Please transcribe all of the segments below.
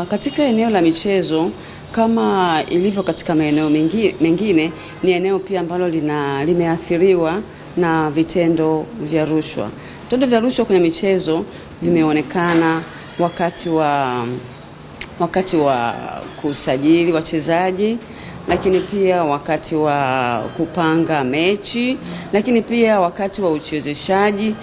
Katika eneo la michezo kama ilivyo katika maeneo mengine, ni eneo pia ambalo limeathiriwa na vitendo vya rushwa. Vitendo vya rushwa kwenye michezo vimeonekana wakati wa kusajili wachezaji, lakini pia wakati wa kupanga mechi, lakini pia wakati wa uchezeshaji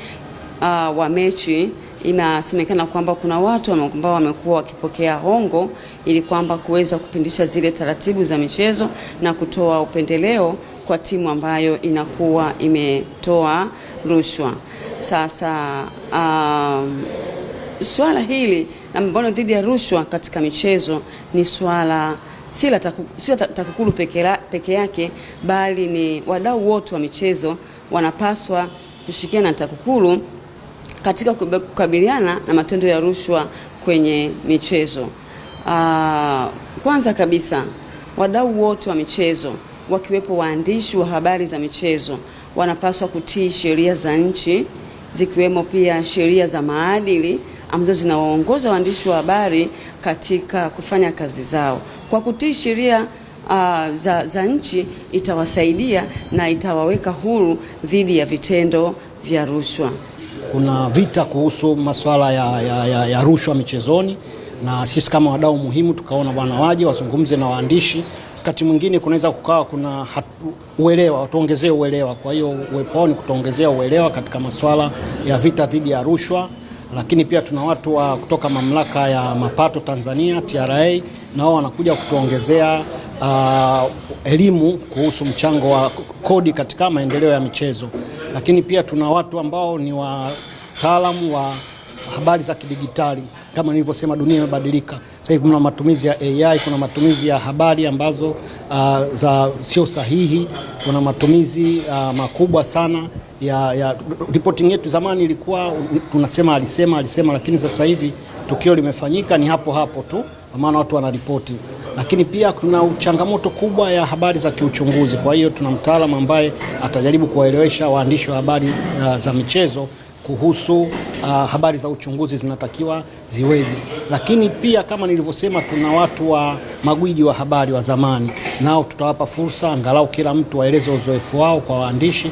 wa mechi. Inasemekana kwamba kuna watu ambao wamekuwa wakipokea hongo ili kwamba kuweza kupindisha zile taratibu za michezo na kutoa upendeleo kwa timu ambayo inakuwa imetoa rushwa. Sasa swala hili la mapambano dhidi ya rushwa katika michezo ni swala si la TAKUKURU peke yake, bali ni wadau wote wa michezo wanapaswa kushirikiana na TAKUKURU katika kukabiliana na matendo ya rushwa kwenye michezo. Kwanza kabisa, wadau wote wa michezo wakiwepo waandishi wa habari za michezo wanapaswa kutii sheria za nchi, zikiwemo pia sheria za maadili ambazo zinawaongoza waandishi wa habari katika kufanya kazi zao. Kwa kutii sheria za nchi itawasaidia na itawaweka huru dhidi ya vitendo vya rushwa. Kuna vita kuhusu masuala ya rushwa michezoni, na sisi kama wadau muhimu tukaona bwana waje wazungumze na waandishi. Wakati mwingine kunaweza kukawa kuna uelewa, tuongezee uelewa. Kwa hiyo uwepo ni kutuongezea uelewa katika masuala ya vita dhidi ya rushwa. Lakini pia tuna watu kutoka mamlaka ya mapato Tanzania TRA, na wao wanakuja kutuongezea elimu kuhusu mchango wa kodi katika maendeleo ya michezo. Lakini pia tuna watu ambao ni wataalamu wa habari za kidijitali. Kama nilivyosema, dunia imebadilika. Sasa hivi kuna matumizi ya AI, kuna matumizi ya habari ambazo sio sahihi, kuna matumizi makubwa sana ya reporting yetu. Zamani ilikuwa tunasema alisema, lakini sasa hivi tukio limefanyika ni hapo tu, kwa maana watu wanaripoti. Lakini pia kuna changamoto kubwa ya habari za kiuchunguzi. Kwa hiyo tuna mtaalamu ambaye atajaribu kuwaelewesha waandishi wa habari za michezo kuhusu habari za uchunguzi zinatakiwa ziweje. Lakini pia kama nilivyosema, tuna watu wa magwiji wa habari wa zamani, nao tutawapa fursa angalau kila mtu waeleze uzoefu wao kwa waandishi.